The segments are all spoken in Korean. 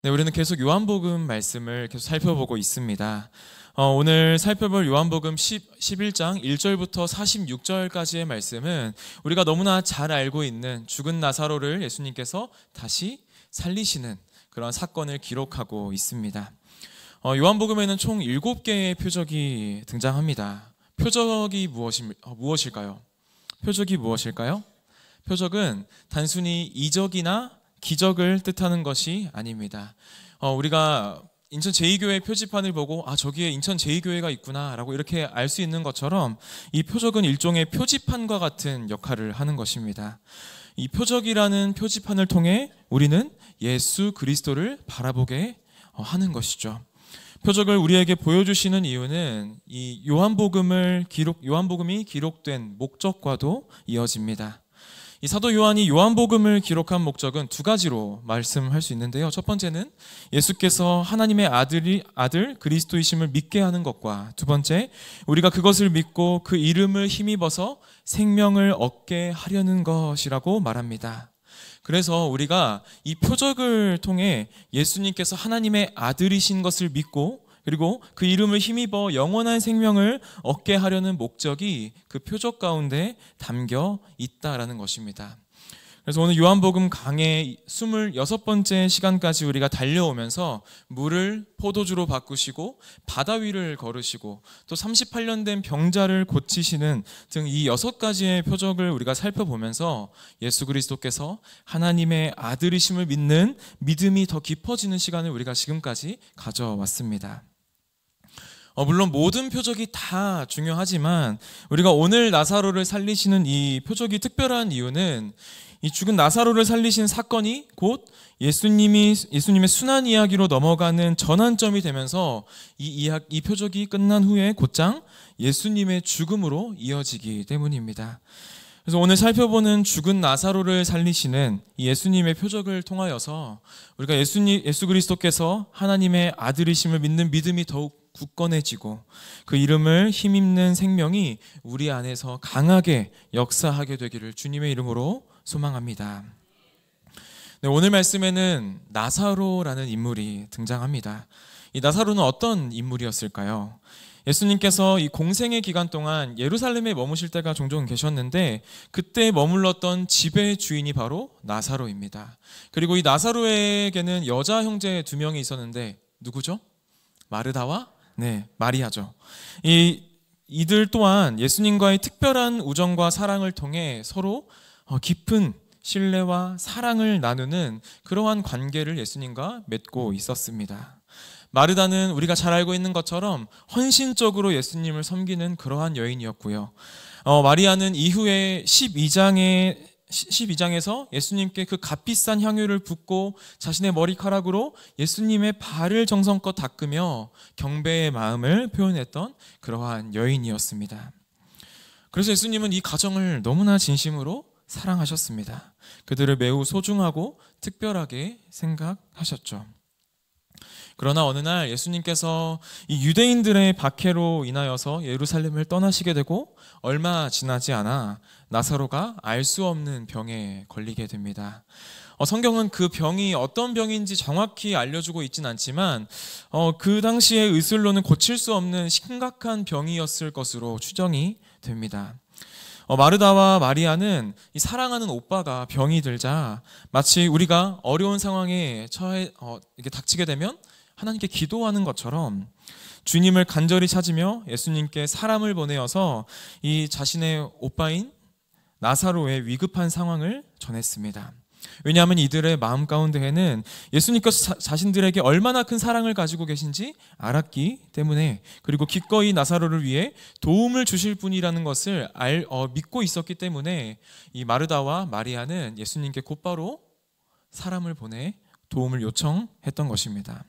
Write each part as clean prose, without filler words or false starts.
네, 우리는 계속 요한복음 말씀을 계속 살펴보고 있습니다. 오늘 살펴볼 요한복음 11장 1절부터 46절까지의 말씀은 우리가 너무나 잘 알고 있는 죽은 나사로를 예수님께서 다시 살리시는 그런 사건을 기록하고 있습니다. 요한복음에는 총 7개의 표적이 등장합니다. 표적이 무엇일까요? 표적이 무엇일까요? 표적은 단순히 이적이나 기적을 뜻하는 것이 아닙니다. 우리가 인천 제2교회 표지판을 보고 저기에 인천 제2교회가 있구나 라고 이렇게 알 수 있는 것처럼 이 표적은 일종의 표지판과 같은 역할을 하는 것입니다. 이 표적이라는 표지판을 통해 우리는 예수 그리스도를 바라보게 하는 것이죠. 표적을 우리에게 보여주시는 이유는 이 요한복음이 기록된 목적과도 이어집니다. 이 사도 요한이 요한복음을 기록한 목적은 두 가지로 말씀할 수 있는데요. 첫 번째는 예수께서 하나님의 아들 그리스도이심을 믿게 하는 것과, 두 번째, 우리가 그것을 믿고 그 이름을 힘입어서 생명을 얻게 하려는 것이라고 말합니다. 그래서 우리가 이 표적을 통해 예수님께서 하나님의 아들이신 것을 믿고 그리고 그 이름을 힘입어 영원한 생명을 얻게 하려는 목적이 그 표적 가운데 담겨 있다라는 것입니다. 그래서 오늘 요한복음 강의 26번째 시간까지 우리가 달려오면서 물을 포도주로 바꾸시고 바다 위를 걸으시고 또 38년 된 병자를 고치시는 등 이 6가지의 표적을 우리가 살펴보면서 예수 그리스도께서 하나님의 아들이심을 믿는 믿음이 더 깊어지는 시간을 우리가 지금까지 가져왔습니다. 물론 모든 표적이 다 중요하지만 우리가 오늘 나사로를 살리시는 이 표적이 특별한 이유는 이 죽은 나사로를 살리신 사건이 곧 예수님의 순환 이야기로 넘어가는 전환점이 되면서 이 표적이 끝난 후에 곧장 예수님의 죽음으로 이어지기 때문입니다. 그래서 오늘 살펴보는 죽은 나사로를 살리시는 이 예수님의 표적을 통하여서 우리가 예수 그리스도께서 하나님의 아들이심을 믿는 믿음이 더욱 굳건해지고 그 이름을 힘입는 생명이 우리 안에서 강하게 역사하게 되기를 주님의 이름으로 소망합니다. 네, 오늘 말씀에는 나사로라는 인물이 등장합니다. 이 나사로는 어떤 인물이었을까요? 예수님께서 이 공생의 기간 동안 예루살렘에 머무실 때가 종종 계셨는데 그때 머물렀던 집의 주인이 바로 나사로입니다. 그리고 이 나사로에게는 여자 형제 2명이 있었는데 누구죠? 마르다와 마리아죠. 이들 또한 예수님과의 특별한 우정과 사랑을 통해 서로 깊은 신뢰와 사랑을 나누는 그러한 관계를 예수님과 맺고 있었습니다. 마르다는 우리가 잘 알고 있는 것처럼 헌신적으로 예수님을 섬기는 그러한 여인이었고요. 마리아는 이후에 12장에서 예수님께 그 값비싼 향유를 붓고 자신의 머리카락으로 예수님의 발을 정성껏 닦으며 경배의 마음을 표현했던 그러한 여인이었습니다. 그래서 예수님은 이 가정을 너무나 진심으로 사랑하셨습니다. 그들을 매우 소중하고 특별하게 생각하셨죠. 그러나 어느 날 예수님께서 이 유대인들의 박해로 인하여서 예루살렘을 떠나시게 되고 얼마 지나지 않아 나사로가 알 수 없는 병에 걸리게 됩니다. 성경은 그 병이 어떤 병인지 정확히 알려주고 있진 않지만 그 당시의 의술로는 고칠 수 없는 심각한 병이었을 것으로 추정이 됩니다. 마르다와 마리아는 이 사랑하는 오빠가 병이 들자 마치 우리가 어려운 상황에 이렇게 닥치게 되면 하나님께 기도하는 것처럼 주님을 간절히 찾으며 예수님께 사람을 보내어서 이 자신의 오빠인 나사로의 위급한 상황을 전했습니다. 왜냐하면 이들의 마음 가운데에는 예수님께서 자신들에게 얼마나 큰 사랑을 가지고 계신지 알았기 때문에, 그리고 기꺼이 나사로를 위해 도움을 주실 분이라는 것을 믿고 있었기 때문에 이 마르다와 마리아는 예수님께 곧바로 사람을 보내 도움을 요청했던 것입니다.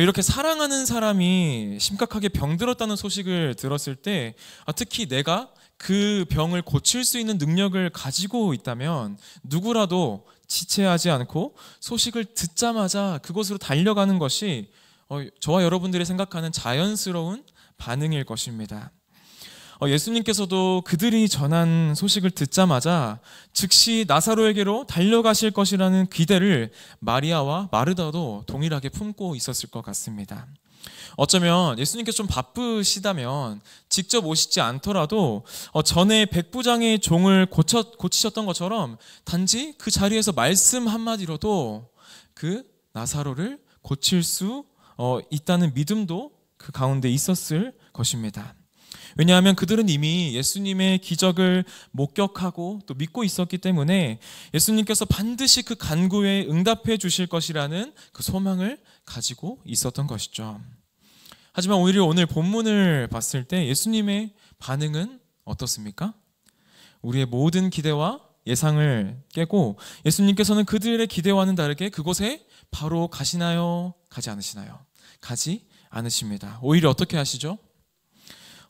이렇게 사랑하는 사람이 심각하게 병들었다는 소식을 들었을 때 특히 내가 그 병을 고칠 수 있는 능력을 가지고 있다면 누구라도 지체하지 않고 소식을 듣자마자 그곳으로 달려가는 것이 저와 여러분들이 생각하는 자연스러운 반응일 것입니다. 예수님께서도 그들이 전한 소식을 듣자마자 즉시 나사로에게로 달려가실 것이라는 기대를 마리아와 마르다도 동일하게 품고 있었을 것 같습니다. 어쩌면 예수님께서 좀 바쁘시다면 직접 오시지 않더라도 전에 백부장의 종을 고치셨던 것처럼 단지 그 자리에서 말씀 한마디로도 그 나사로를 고칠 수 있다는 믿음도 그 가운데 있었을 것입니다. 왜냐하면 그들은 이미 예수님의 기적을 목격하고 또 믿고 있었기 때문에 예수님께서 반드시 그 간구에 응답해 주실 것이라는 그 소망을 가지고 있었던 것이죠. 하지만 오히려 오늘 본문을 봤을 때 예수님의 반응은 어떻습니까? 우리의 모든 기대와 예상을 깨고 예수님께서는 그들의 기대와는 다르게 그곳에 바로 가시나요? 가지 않으시나요? 가지 않으십니다. 오히려 어떻게 하시죠?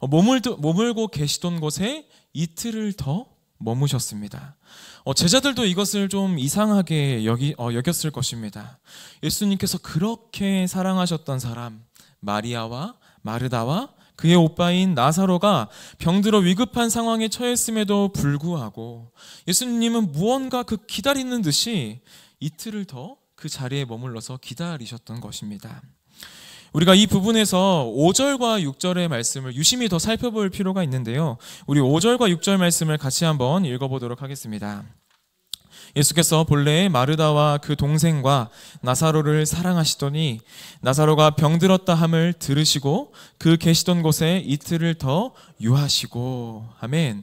머물고 계시던 곳에 이틀을 더 머무셨습니다. 제자들도 이것을 좀 이상하게 여겼을 것입니다. 예수님께서 그렇게 사랑하셨던 사람 마리아와 마르다와 그의 오빠인 나사로가 병들어 위급한 상황에 처했음에도 불구하고 예수님은 무언가 그 기다리는 듯이 이틀을 더 그 자리에 머물러서 기다리셨던 것입니다. 우리가 이 부분에서 5절과 6절의 말씀을 유심히 더 살펴볼 필요가 있는데요. 우리 5절과 6절 말씀을 같이 한번 읽어보도록 하겠습니다. 예수께서 본래 마르다와 그 동생과 나사로를 사랑하시더니 나사로가 병들었다 함을 들으시고 그 계시던 곳에 이틀을 더 유하시고. 아멘.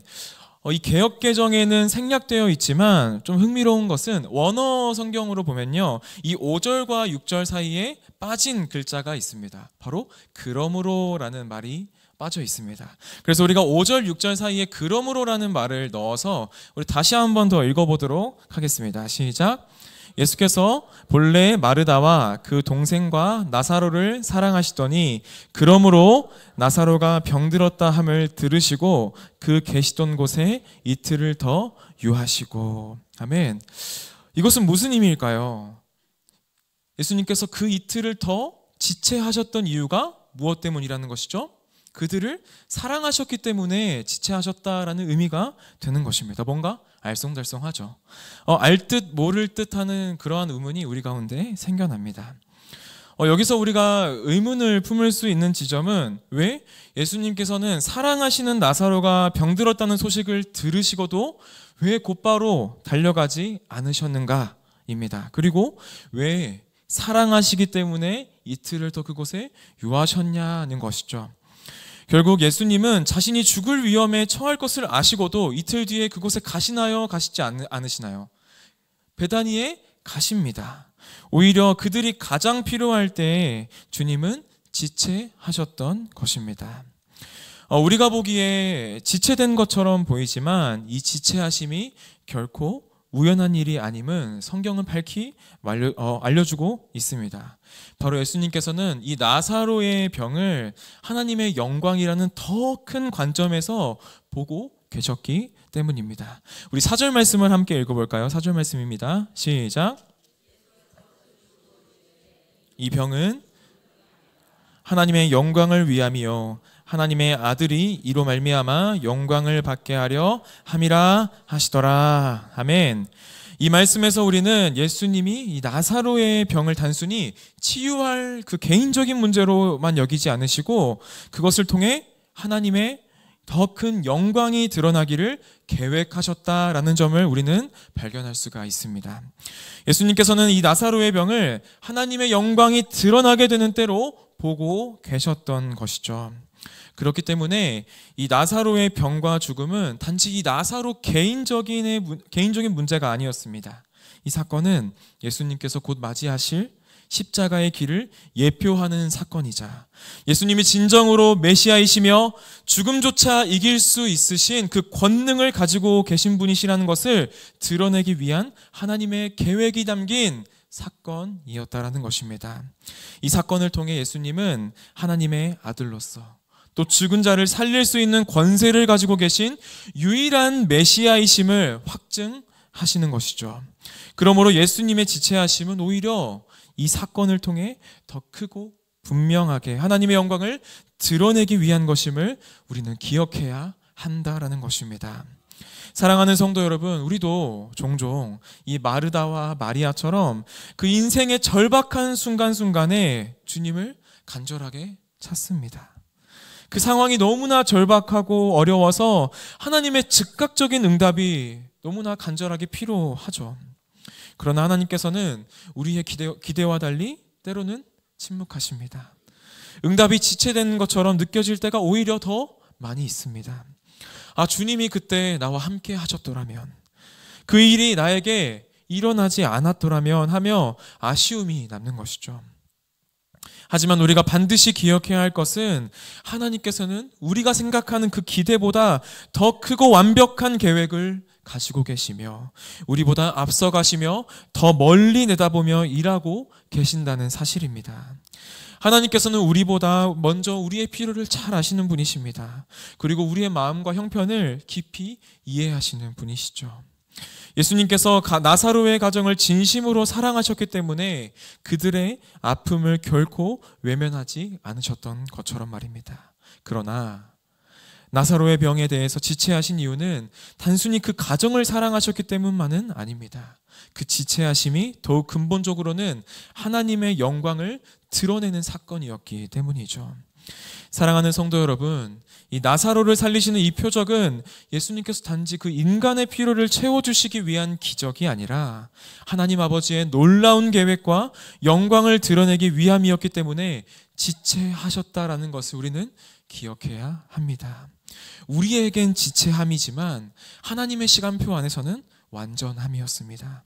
이 개역개정에는 생략되어 있지만 좀 흥미로운 것은 원어 성경으로 보면요, 이 5절과 6절 사이에 빠진 글자가 있습니다. 바로 그러므로라는 말이 빠져 있습니다. 그래서 우리가 5절, 6절 사이에 그러므로라는 말을 넣어서 우리 다시 한번 더 읽어보도록 하겠습니다. 시작. 예수께서 본래 마르다와 그 동생과 나사로를 사랑하시더니 그러므로 나사로가 병들었다 함을 들으시고 그 계시던 곳에 이틀을 더 유하시고. 아멘. 이것은 무슨 의미일까요? 예수님께서 그 이틀을 더 지체하셨던 이유가 무엇 때문이라는 것이죠? 그들을 사랑하셨기 때문에 지체하셨다라는 의미가 되는 것입니다. 뭔가 알쏭달쏭하죠. 알 듯 모를 듯 하는 그러한 의문이 우리 가운데 생겨납니다. 여기서 우리가 의문을 품을 수 있는 지점은 왜 예수님께서는 사랑하시는 나사로가 병들었다는 소식을 들으시고도 왜 곧바로 달려가지 않으셨는가입니다. 그리고 왜 사랑하시기 때문에 이틀을 더 그곳에 유하셨냐는 것이죠. 결국 예수님은 자신이 죽을 위험에 처할 것을 아시고도 이틀 뒤에 그곳에 가시나요? 가시지 않으시나요? 베다니에 가십니다. 오히려 그들이 가장 필요할 때 주님은 지체하셨던 것입니다. 우리가 보기에 지체된 것처럼 보이지만 이 지체하심이 결코 우연한 일이 아님은 성경은 밝히 알려주고 있습니다. 바로 예수님께서는 이 나사로의 병을 하나님의 영광이라는 더 큰 관점에서 보고 계셨기 때문입니다. 우리 4절 말씀을 함께 읽어볼까요? 4절 말씀입니다. 시작. 이 병은 하나님의 영광을 위함이요 하나님의 아들이 이로 말미암아 영광을 받게 하려 함이라 하시더라. 아멘. 이 말씀에서 우리는 예수님이 이 나사로의 병을 단순히 치유할 그 개인적인 문제로만 여기지 않으시고 그것을 통해 하나님의 더 큰 영광이 드러나기를 계획하셨다라는 점을 우리는 발견할 수가 있습니다. 예수님께서는 이 나사로의 병을 하나님의 영광이 드러나게 되는 때로 보고 계셨던 것이죠. 그렇기 때문에 이 나사로의 병과 죽음은 단지 이 나사로 개인적인 문제가 아니었습니다. 이 사건은 예수님께서 곧 맞이하실 십자가의 길을 예표하는 사건이자 예수님이 진정으로 메시아이시며 죽음조차 이길 수 있으신 그 권능을 가지고 계신 분이시라는 것을 드러내기 위한 하나님의 계획이 담긴 사건이었다라는 것입니다. 이 사건을 통해 예수님은 하나님의 아들로서 또 죽은 자를 살릴 수 있는 권세를 가지고 계신 유일한 메시아이심을 확증하시는 것이죠. 그러므로 예수님의 지체하심은 오히려 이 사건을 통해 더 크고 분명하게 하나님의 영광을 드러내기 위한 것임을 우리는 기억해야 한다라는 것입니다. 사랑하는 성도 여러분, 우리도 종종 이 마르다와 마리아처럼 그 인생의 절박한 순간순간에 주님을 간절하게 찾습니다. 그 상황이 너무나 절박하고 어려워서 하나님의 즉각적인 응답이 너무나 간절하게 필요하죠. 그러나 하나님께서는 우리의 기대와 달리 때로는 침묵하십니다. 응답이 지체되는 것처럼 느껴질 때가 오히려 더 많이 있습니다. 주님이 그때 나와 함께 하셨더라면, 그 일이 나에게 일어나지 않았더라면 하며 아쉬움이 남는 것이죠. 하지만 우리가 반드시 기억해야 할 것은 하나님께서는 우리가 생각하는 그 기대보다 더 크고 완벽한 계획을 가지고 계시며 우리보다 앞서가시며 더 멀리 내다보며 일하고 계신다는 사실입니다. 하나님께서는 우리보다 먼저 우리의 필요를 잘 아시는 분이십니다. 그리고 우리의 마음과 형편을 깊이 이해하시는 분이시죠. 예수님께서 나사로의 가정을 진심으로 사랑하셨기 때문에 그들의 아픔을 결코 외면하지 않으셨던 것처럼 말입니다. 그러나 나사로의 병에 대해서 지체하신 이유는 단순히 그 가정을 사랑하셨기 때문만은 아닙니다. 그 지체하심이 더욱 근본적으로는 하나님의 영광을 드러내는 사건이었기 때문이죠. 사랑하는 성도 여러분, 이 나사로를 살리시는 이 표적은 예수님께서 단지 그 인간의 필요를 채워주시기 위한 기적이 아니라 하나님 아버지의 놀라운 계획과 영광을 드러내기 위함이었기 때문에 지체하셨다라는 것을 우리는 기억해야 합니다. 우리에겐 지체함이지만 하나님의 시간표 안에서는 완전함이었습니다.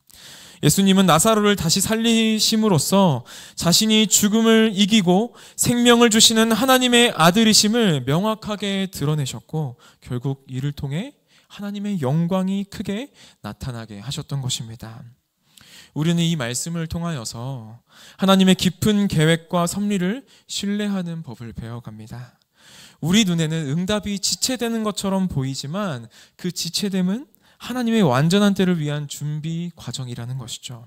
예수님은 나사로를 다시 살리심으로써 자신이 죽음을 이기고 생명을 주시는 하나님의 아들이심을 명확하게 드러내셨고 결국 이를 통해 하나님의 영광이 크게 나타나게 하셨던 것입니다. 우리는 이 말씀을 통하여서 하나님의 깊은 계획과 섭리를 신뢰하는 법을 배워갑니다. 우리 눈에는 응답이 지체되는 것처럼 보이지만 그 지체됨은 하나님의 완전한 때를 위한 준비 과정이라는 것이죠.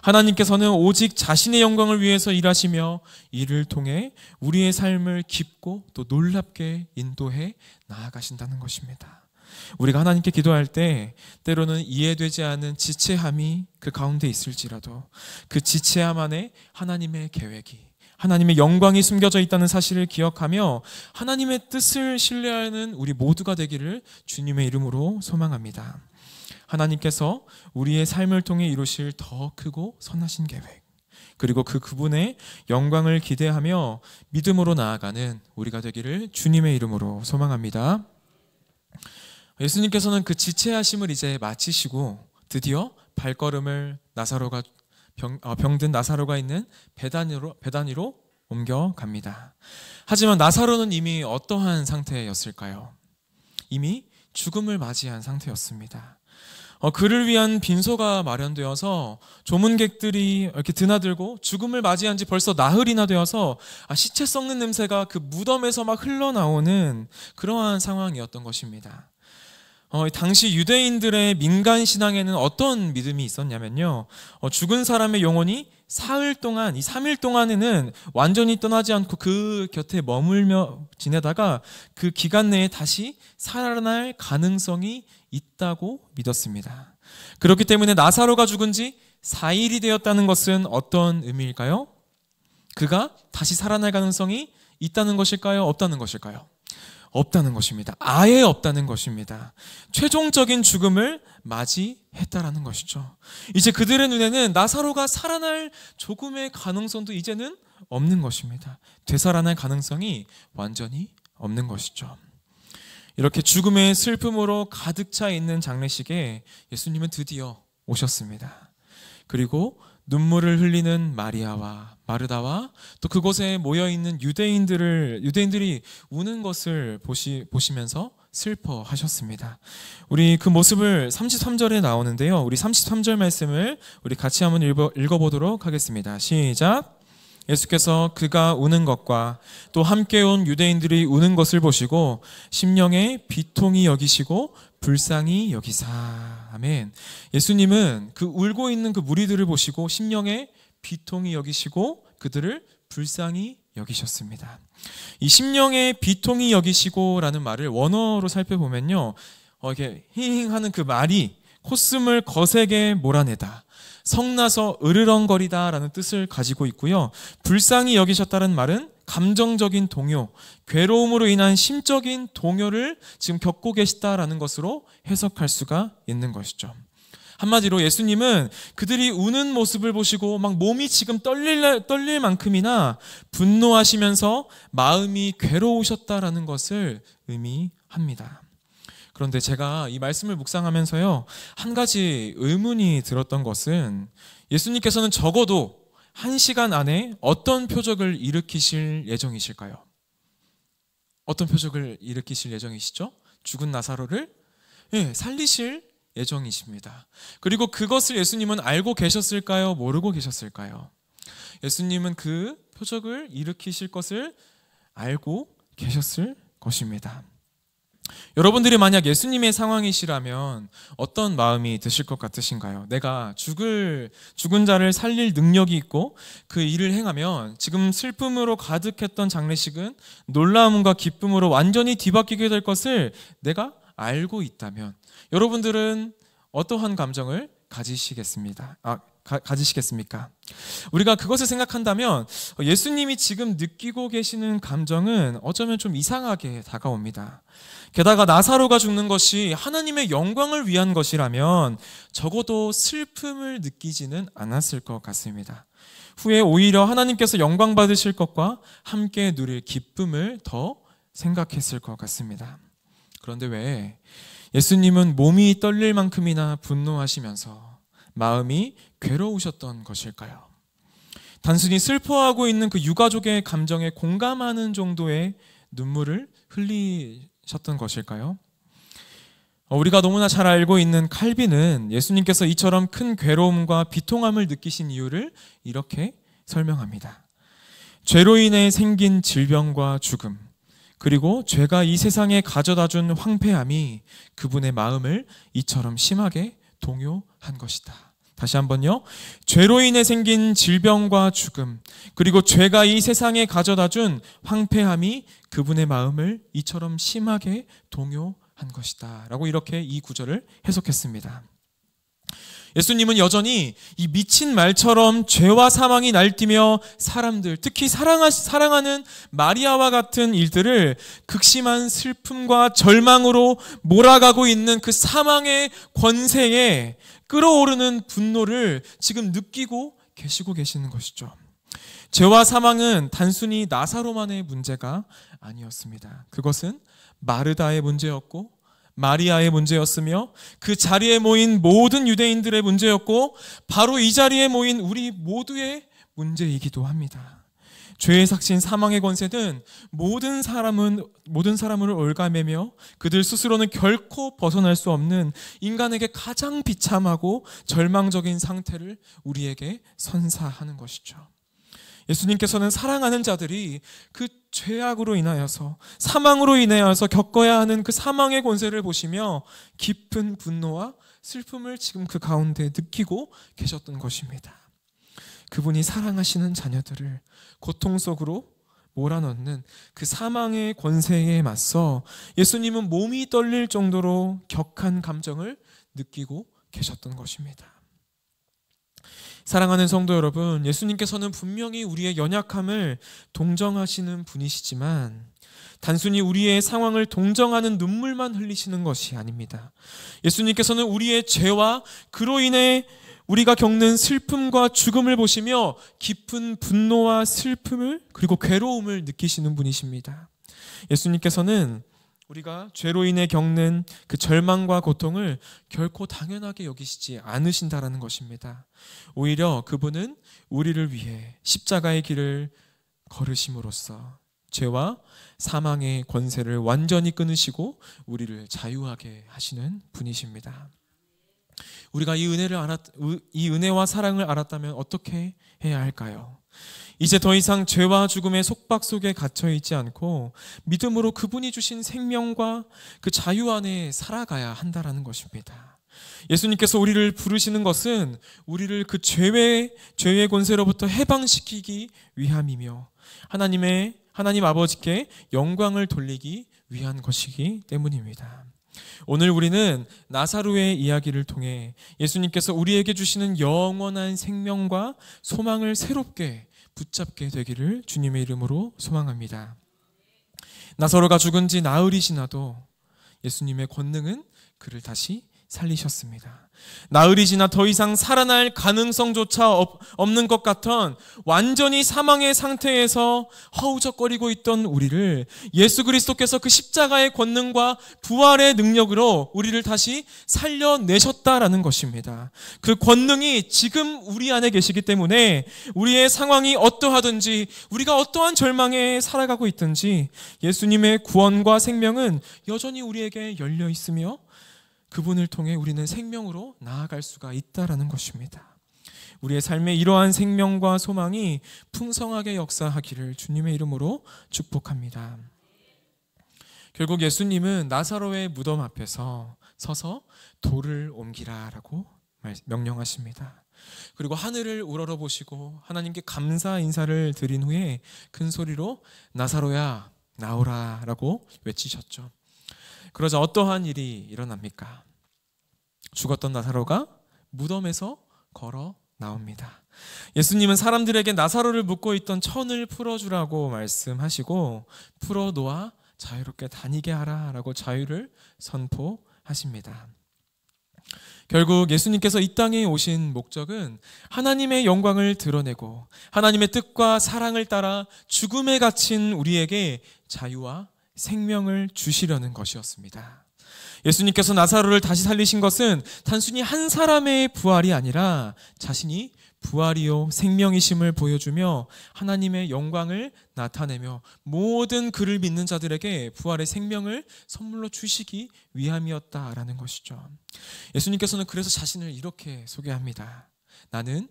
하나님께서는 오직 자신의 영광을 위해서 일하시며 이를 통해 우리의 삶을 깊고 또 놀랍게 인도해 나아가신다는 것입니다. 우리가 하나님께 기도할 때 때로는 이해되지 않은 지체함이 그 가운데 있을지라도 그 지체함 안에 하나님의 계획이, 하나님의 영광이 숨겨져 있다는 사실을 기억하며 하나님의 뜻을 신뢰하는 우리 모두가 되기를 주님의 이름으로 소망합니다. 하나님께서 우리의 삶을 통해 이루실 더 크고 선하신 계획, 그리고 그분의 영광을 기대하며 믿음으로 나아가는 우리가 되기를 주님의 이름으로 소망합니다. 예수님께서는 그 지체하심을 이제 마치시고 드디어 발걸음을 나사로가 병든 나사로가 있는 베다니로 옮겨갑니다. 하지만 나사로는 이미 어떠한 상태였을까요? 이미 죽음을 맞이한 상태였습니다. 그를 위한 빈소가 마련되어서 조문객들이 이렇게 드나들고 죽음을 맞이한 지 벌써 나흘이나 되어서 시체 썩는 냄새가 그 무덤에서 막 흘러나오는 그러한 상황이었던 것입니다. 당시 유대인들의 민간 신앙에는 어떤 믿음이 있었냐면요, 죽은 사람의 영혼이 사흘 동안, 이 3일 동안에는 완전히 떠나지 않고 그 곁에 머물며 지내다가 그 기간 내에 다시 살아날 가능성이 있다고 믿었습니다. 그렇기 때문에 나사로가 죽은 지 4일이 되었다는 것은 어떤 의미일까요? 그가 다시 살아날 가능성이 있다는 것일까요? 없다는 것일까요? 없다는 것입니다. 아예 없다는 것입니다. 최종적인 죽음을 맞이했다라는 것이죠. 이제 그들의 눈에는 나사로가 살아날 조금의 가능성도 이제는 없는 것입니다. 되살아날 가능성이 완전히 없는 것이죠. 이렇게 죽음의 슬픔으로 가득 차 있는 장례식에 예수님은 드디어 오셨습니다. 그리고 눈물을 흘리는 마리아와 마르다와 또 그곳에 모여있는 유대인들이 우는 것을 보시면서 슬퍼하셨습니다. 우리 그 모습을 33절에 나오는데요, 우리 33절 말씀을 우리 같이 한번 읽어보도록 하겠습니다. 시작. 예수께서 그가 우는 것과 또 함께 온 유대인들이 우는 것을 보시고 심령에 비통히 여기시고 불쌍히 여기사. 아멘. 예수님은 그 울고 있는 그 무리들을 보시고 심령에 비통히 여기시고 그들을 불쌍히 여기셨습니다. 이 심령의 비통히 여기시고라는 말을 원어로 살펴보면요, 이렇게 힝하는 그 말이 콧숨을 거세게 몰아내다, 성나서 으르렁거리다라는 뜻을 가지고 있고요. 불쌍히 여기셨다는 말은 감정적인 동요, 괴로움으로 인한 심적인 동요를 지금 겪고 계시다라는 것으로 해석할 수가 있는 것이죠. 한마디로 예수님은 그들이 우는 모습을 보시고 막 몸이 지금 떨릴 만큼이나 분노하시면서 마음이 괴로우셨다라는 것을 의미합니다. 그런데 제가 이 말씀을 묵상하면서요, 한 가지 의문이 들었던 것은, 예수님께서는 적어도 1시간 안에 어떤 표적을 일으키실 예정이실까요? 어떤 표적을 일으키실 예정이시죠? 죽은 나사로를 살리실 예정이십니다. 그리고 그것을 예수님은 알고 계셨을까요? 모르고 계셨을까요? 예수님은 그 표적을 일으키실 것을 알고 계셨을 것입니다. 여러분들이 만약 예수님의 상황이시라면 어떤 마음이 드실 것 같으신가요? 내가 죽은 자를 살릴 능력이 있고 그 일을 행하면 지금 슬픔으로 가득했던 장례식은 놀라움과 기쁨으로 완전히 뒤바뀌게 될 것을 내가 알고 있다면 여러분들은 어떠한 감정을 가지시겠습니까? 우리가 그것을 생각한다면 예수님이 지금 느끼고 계시는 감정은 어쩌면 좀 이상하게 다가옵니다. 게다가 나사로가 죽는 것이 하나님의 영광을 위한 것이라면 적어도 슬픔을 느끼지는 않았을 것 같습니다. 후에 오히려 하나님께서 영광 받으실 것과 함께 누릴 기쁨을 더 생각했을 것 같습니다. 그런데 왜 예수님은 몸이 떨릴 만큼이나 분노하시면서 마음이 괴로우셨던 것일까요? 단순히 슬퍼하고 있는 그 유가족의 감정에 공감하는 정도의 눈물을 흘리셨던 것일까요? 우리가 너무나 잘 알고 있는 칼빈은 예수님께서 이처럼 큰 괴로움과 비통함을 느끼신 이유를 이렇게 설명합니다. 죄로 인해 생긴 질병과 죽음, 그리고 죄가 이 세상에 가져다준 황폐함이 그분의 마음을 이처럼 심하게 동요한 것이다. 다시 한번요. 죄로 인해 생긴 질병과 죽음, 그리고 죄가 이 세상에 가져다준 황폐함이 그분의 마음을 이처럼 심하게 동요한 것이다 라고 이렇게 이 구절을 해석했습니다. 예수님은 여전히 이 미친 말처럼 죄와 사망이 날뛰며 사람들, 특히 사랑하는 마리아와 같은 일들을 극심한 슬픔과 절망으로 몰아가고 있는 그 사망의 권세에 끓어오르는 분노를 지금 느끼고 계시는 것이죠. 죄와 사망은 단순히 나사로만의 문제가 아니었습니다. 그것은 마르다의 문제였고 마리아의 문제였으며 그 자리에 모인 모든 유대인들의 문제였고 바로 이 자리에 모인 우리 모두의 문제이기도 합니다. 죄의 삭신 사망의 권세는 모든 사람을 올가매며 그들 스스로는 결코 벗어날 수 없는 인간에게 가장 비참하고 절망적인 상태를 우리에게 선사하는 것이죠. 예수님께서는 사랑하는 자들이 그 죄악으로 인하여서 사망으로 인하여서 겪어야 하는 그 사망의 권세를 보시며 깊은 분노와 슬픔을 지금 그 가운데 느끼고 계셨던 것입니다. 그분이 사랑하시는 자녀들을 고통 속으로 몰아넣는 그 사망의 권세에 맞서 예수님은 몸이 떨릴 정도로 격한 감정을 느끼고 계셨던 것입니다. 사랑하는 성도 여러분, 예수님께서는 분명히 우리의 연약함을 동정하시는 분이시지만 단순히 우리의 상황을 동정하는 눈물만 흘리시는 것이 아닙니다. 예수님께서는 우리의 죄와 그로 인해 우리가 겪는 슬픔과 죽음을 보시며 깊은 분노와 슬픔을 그리고 괴로움을 느끼시는 분이십니다. 예수님께서는 우리가 죄로 인해 겪는 그 절망과 고통을 결코 당연하게 여기시지 않으신다라는 것입니다. 오히려 그분은 우리를 위해 십자가의 길을 걸으심으로써 죄와 사망의 권세를 완전히 끊으시고 우리를 자유하게 하시는 분이십니다. 우리가 이 은혜와 사랑을 알았다면 어떻게 해야 할까요? 이제 더 이상 죄와 죽음의 속박 속에 갇혀 있지 않고 믿음으로 그분이 주신 생명과 그 자유 안에 살아가야 한다라는 것입니다. 예수님께서 우리를 부르시는 것은 우리를 그 죄의 권세로부터 해방시키기 위함이며 하나님 아버지께 영광을 돌리기 위한 것이기 때문입니다. 오늘 우리는 나사로의 이야기를 통해 예수님께서 우리에게 주시는 영원한 생명과 소망을 새롭게 붙잡게 되기를 주님의 이름으로 소망합니다. 나사로가 죽은 지 나흘이 지나도 예수님의 권능은 그를 다시 살리셨습니다. 나흘이 지나 더 이상 살아날 가능성조차 없는 것 같던 완전히 사망의 상태에서 허우적거리고 있던 우리를 예수 그리스도께서 그 십자가의 권능과 부활의 능력으로 우리를 다시 살려내셨다라는 것입니다. 그 권능이 지금 우리 안에 계시기 때문에 우리의 상황이 어떠하든지 우리가 어떠한 절망에 살아가고 있든지 예수님의 구원과 생명은 여전히 우리에게 열려 있으며 그분을 통해 우리는 생명으로 나아갈 수가 있다라는 것입니다. 우리의 삶에 이러한 생명과 소망이 풍성하게 역사하기를 주님의 이름으로 축복합니다. 결국 예수님은 나사로의 무덤 앞에서 서서 돌을 옮기라라고 명령하십니다. 그리고 하늘을 우러러보시고 하나님께 감사 인사를 드린 후에 큰 소리로 나사로야 나오라라고 외치셨죠. 그러자 어떠한 일이 일어납니까? 죽었던 나사로가 무덤에서 걸어 나옵니다. 예수님은 사람들에게 나사로를 묶고 있던 천을 풀어주라고 말씀하시고 풀어놓아 자유롭게 다니게 하라라고 자유를 선포하십니다. 결국 예수님께서 이 땅에 오신 목적은 하나님의 영광을 드러내고 하나님의 뜻과 사랑을 따라 죽음에 갇힌 우리에게 자유와 생명을 주시려는 것이었습니다. 예수님께서 나사로를 다시 살리신 것은 단순히 한 사람의 부활이 아니라 자신이 부활이요 생명이심을 보여주며 하나님의 영광을 나타내며 모든 그를 믿는 자들에게 부활의 생명을 선물로 주시기 위함이었다라는 것이죠. 예수님께서는 그래서 자신을 이렇게 소개합니다. 나는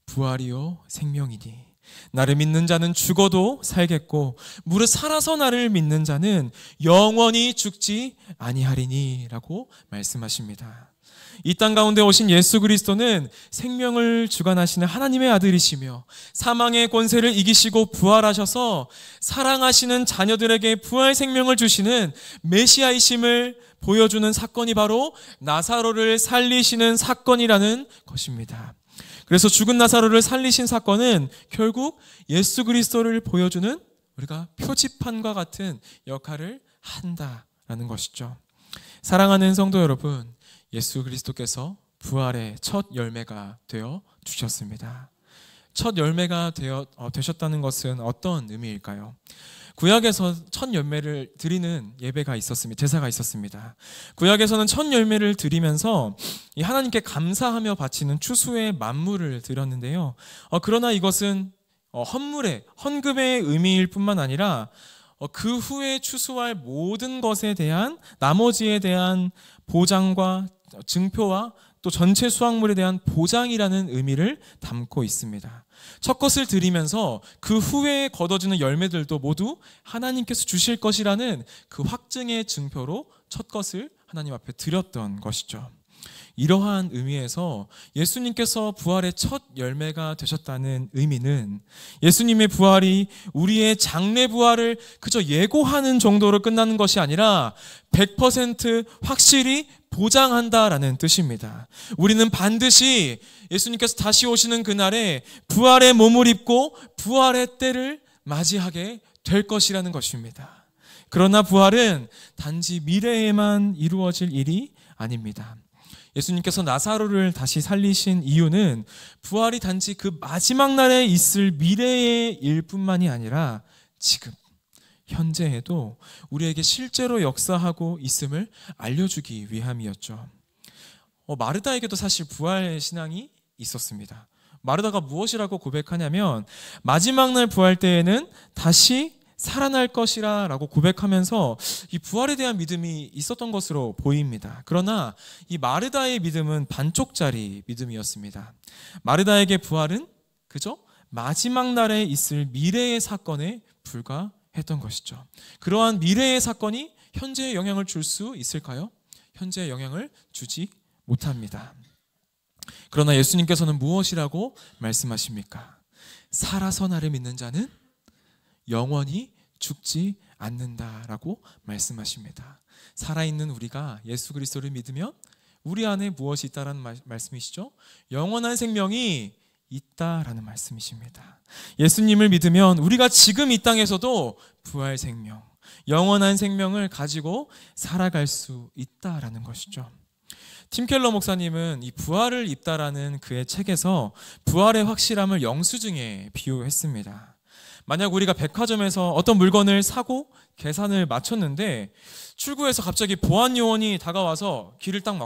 부활이요 생명이니 나를 믿는 자는 죽어도 살겠고 무릇 살아서 나를 믿는 자는 영원히 죽지 아니하리니 라고 말씀하십니다. 이 땅 가운데 오신 예수 그리스도는 생명을 주관하시는 하나님의 아들이시며 사망의 권세를 이기시고 부활하셔서 사랑하시는 자녀들에게 부활 생명을 주시는 메시아이심을 보여주는 사건이 바로 나사로를 살리시는 사건이라는 것입니다. 그래서 죽은 나사로를 살리신 사건은 결국 예수 그리스도를 보여주는 우리가 표지판과 같은 역할을 한다라는 것이죠. 사랑하는 성도 여러분, 예수 그리스도께서 부활의 첫 열매가 되어 주셨습니다. 첫 열매가 되셨다는 것은 어떤 의미일까요? 구약에서 첫 열매를 드리는 예배가 있었습니다. 제사가 있었습니다. 구약에서는 첫 열매를 드리면서 하나님께 감사하며 바치는 추수의 만물을 드렸는데요. 그러나 이것은 헌금의 의미일 뿐만 아니라 그 후에 추수할 모든 것에 대한 나머지에 대한 보장과 증표와 또 전체 수확물에 대한 보장이라는 의미를 담고 있습니다. 첫 것을 드리면서 그 후에 거둬지는 열매들도 모두 하나님께서 주실 것이라는 그 확증의 증표로 첫 것을 하나님 앞에 드렸던 것이죠. 이러한 의미에서 예수님께서 부활의 첫 열매가 되셨다는 의미는 예수님의 부활이 우리의 장래 부활을 그저 예고하는 정도로 끝나는 것이 아니라 100% 확실히 보장한다라는 뜻입니다. 우리는 반드시 예수님께서 다시 오시는 그날에 부활의 몸을 입고 부활의 때를 맞이하게 될 것이라는 것입니다. 그러나 부활은 단지 미래에만 이루어질 일이 아닙니다. 예수님께서 나사로를 다시 살리신 이유는 부활이 단지 그 마지막 날에 있을 미래의 일뿐만이 아니라 지금 현재에도 우리에게 실제로 역사하고 있음을 알려주기 위함이었죠. 마르다에게도 사실 부활 신앙이 있었습니다. 마르다가 무엇이라고 고백하냐면 마지막 날 부활 때에는 다시 살아날 것이라 라고 고백하면서 이 부활에 대한 믿음이 있었던 것으로 보입니다. 그러나 이 마르다의 믿음은 반쪽짜리 믿음이었습니다. 마르다에게 부활은 그저 마지막 날에 있을 미래의 사건에 불과했던 것이죠. 그러한 미래의 사건이 현재에 영향을 줄 수 있을까요? 현재에 영향을 주지 못합니다. 그러나 예수님께서는 무엇이라고 말씀하십니까? 살아서 나를 믿는 자는 영원히 죽지 않는다라고 말씀하십니다. 살아있는 우리가 예수 그리스도를 믿으면 우리 안에 무엇이 있다라는 말씀이시죠? 영원한 생명이 있다라는 말씀이십니다. 예수님을 믿으면 우리가 지금 이 땅에서도 부활 생명, 영원한 생명을 가지고 살아갈 수 있다라는 것이죠. 팀 켈러 목사님은 이 부활을 입다라는 그의 책에서 부활의 확실함을 영수증에 비유했습니다. 만약 우리가 백화점에서 어떤 물건을 사고 계산을 마쳤는데 출구에서 갑자기 보안 요원이 다가와서 길을 딱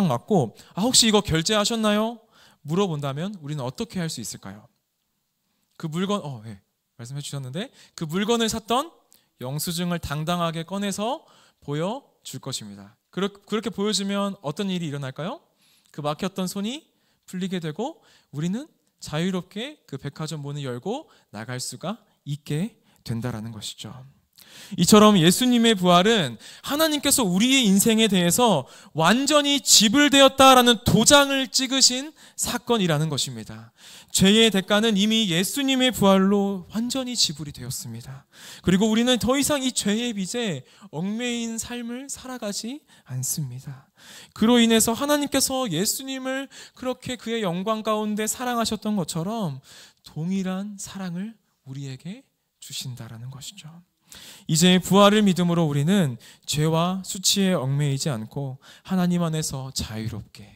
막고 혹시 이거 결제하셨나요? 물어본다면 우리는 어떻게 할 수 있을까요? 그 물건, 네, 말씀해 주셨는데 그 물건을 샀던 영수증을 당당하게 꺼내서 보여줄 것입니다. 그렇게 보여주면 어떤 일이 일어날까요? 그 막혔던 손이 풀리게 되고 우리는 자유롭게 그 백화점 문을 열고 나갈 수가 있게 된다라는 것이죠. 이처럼 예수님의 부활은 하나님께서 우리의 인생에 대해서 완전히 지불되었다라는 도장을 찍으신 사건이라는 것입니다. 죄의 대가는 이미 예수님의 부활로 완전히 지불이 되었습니다. 그리고 우리는 더 이상 이 죄의 빚에 얽매인 삶을 살아가지 않습니다. 그로 인해서 하나님께서 예수님을 그렇게 그의 영광 가운데 사랑하셨던 것처럼 동일한 사랑을 우리에게 주신다라는 것이죠. 이제 부활을 믿음으로 우리는 죄와 수치에 얽매이지 않고 하나님 안에서 자유롭게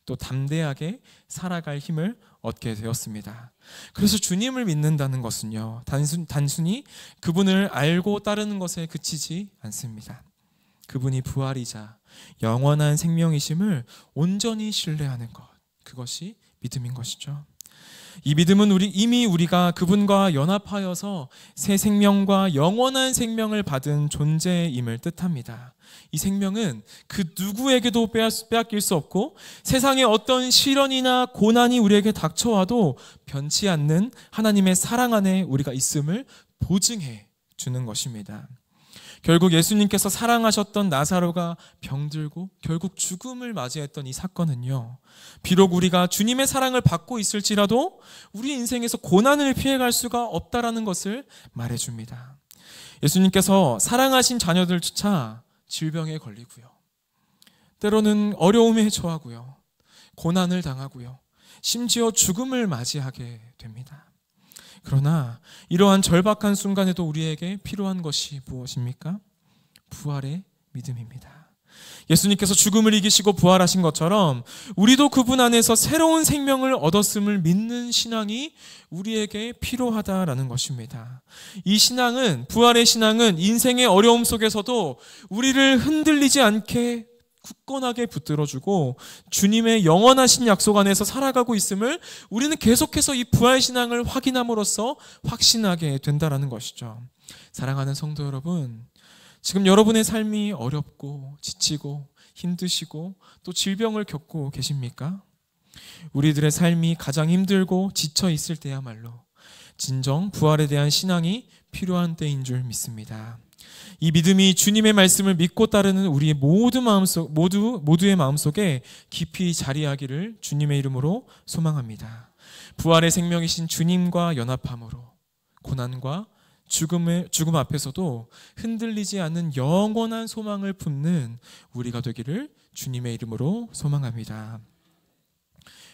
또 담대하게 살아갈 힘을 얻게 되었습니다. 그래서 주님을 믿는다는 것은요, 단순히 그분을 알고 따르는 것에 그치지 않습니다. 그분이 부활이자 영원한 생명이심을 온전히 신뢰하는 것, 그것이 믿음인 것이죠. 이 믿음은 이미 우리가 그분과 연합하여서 새 생명과 영원한 생명을 받은 존재임을 뜻합니다. 이 생명은 그 누구에게도 빼앗길 수 없고 세상의 어떤 시련이나 고난이 우리에게 닥쳐와도 변치 않는 하나님의 사랑 안에 우리가 있음을 보증해 주는 것입니다. 결국 예수님께서 사랑하셨던 나사로가 병들고 결국 죽음을 맞이했던 이 사건은요, 비록 우리가 주님의 사랑을 받고 있을지라도 우리 인생에서 고난을 피해갈 수가 없다라는 것을 말해줍니다. 예수님께서 사랑하신 자녀들조차 질병에 걸리고요, 때로는 어려움에 처하고요, 고난을 당하고요, 심지어 죽음을 맞이하게 됩니다. 그러나 이러한 절박한 순간에도 우리에게 필요한 것이 무엇입니까? 부활의 믿음입니다. 예수님께서 죽음을 이기시고 부활하신 것처럼 우리도 그분 안에서 새로운 생명을 얻었음을 믿는 신앙이 우리에게 필요하다라는 것입니다. 이 신앙은, 부활의 신앙은 인생의 어려움 속에서도 우리를 흔들리지 않게 굳건하게 붙들어주고 주님의 영원하신 약속 안에서 살아가고 있음을 우리는 계속해서 이 부활신앙을 확인함으로써 확신하게 된다는 것이죠. 사랑하는 성도 여러분, 지금 여러분의 삶이 어렵고 지치고 힘드시고 또 질병을 겪고 계십니까? 우리들의 삶이 가장 힘들고 지쳐 있을 때야말로 진정 부활에 대한 신앙이 필요한 때인 줄 믿습니다. 이 믿음이 주님의 말씀을 믿고 따르는 우리의 모두의 마음속에 깊이 자리하기를 주님의 이름으로 소망합니다. 부활의 생명이신 주님과 연합함으로 고난과 죽음 앞에서도 흔들리지 않는 영원한 소망을 품는 우리가 되기를 주님의 이름으로 소망합니다.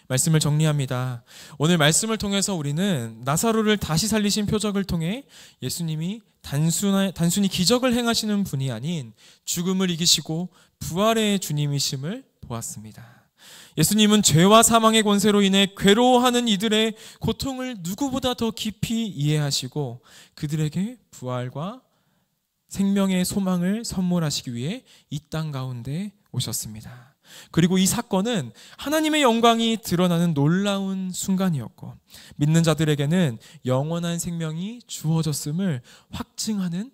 말씀을 정리합니다. 오늘 말씀을 통해서 우리는 나사로를 다시 살리신 표적을 통해 예수님이 단순히 기적을 행하시는 분이 아닌 죽음을 이기시고 부활의 주님이심을 보았습니다. 예수님은 죄와 사망의 권세로 인해 괴로워하는 이들의 고통을 누구보다 더 깊이 이해하시고 그들에게 부활과 생명의 소망을 선물하시기 위해 이 땅 가운데 오셨습니다. 그리고 이 사건은 하나님의 영광이 드러나는 놀라운 순간이었고 믿는 자들에게는 영원한 생명이 주어졌음을 확증하는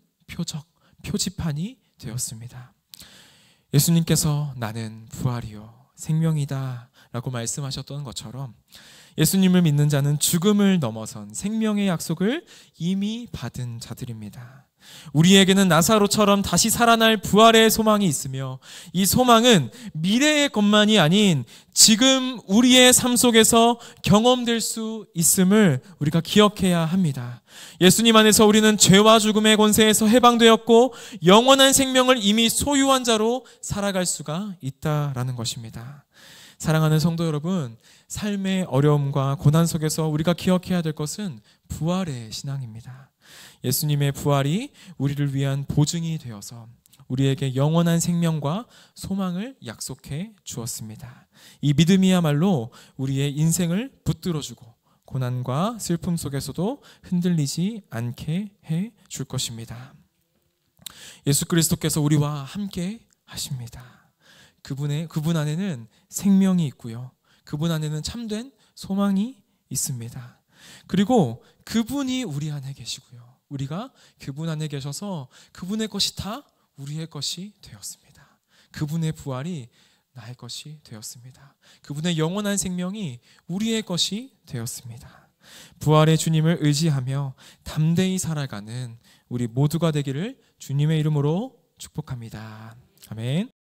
표지판이 되었습니다. 예수님께서 나는 부활이요 생명이다 라고 말씀하셨던 것처럼 예수님을 믿는 자는 죽음을 넘어선 생명의 약속을 이미 받은 자들입니다. 우리에게는 나사로처럼 다시 살아날 부활의 소망이 있으며 이 소망은 미래의 것만이 아닌 지금 우리의 삶 속에서 경험될 수 있음을 우리가 기억해야 합니다. 예수님 안에서 우리는 죄와 죽음의 권세에서 해방되었고 영원한 생명을 이미 소유한 자로 살아갈 수가 있다라는 것입니다. 사랑하는 성도 여러분, 삶의 어려움과 고난 속에서 우리가 기억해야 될 것은 부활의 신앙입니다. 예수님의 부활이 우리를 위한 보증이 되어서 우리에게 영원한 생명과 소망을 약속해 주었습니다. 이 믿음이야말로 우리의 인생을 붙들어주고 고난과 슬픔 속에서도 흔들리지 않게 해 줄 것입니다. 예수 그리스도께서 우리와 함께 하십니다. 그분 안에는 생명이 있고요. 그분 안에는 참된 소망이 있습니다. 그리고 그분이 우리 안에 계시고요. 우리가 그분 안에 계셔서 그분의 것이 다 우리의 것이 되었습니다. 그분의 부활이 나의 것이 되었습니다. 그분의 영원한 생명이 우리의 것이 되었습니다. 부활의 주님을 의지하며 담대히 살아가는 우리 모두가 되기를 주님의 이름으로 축복합니다. 아멘.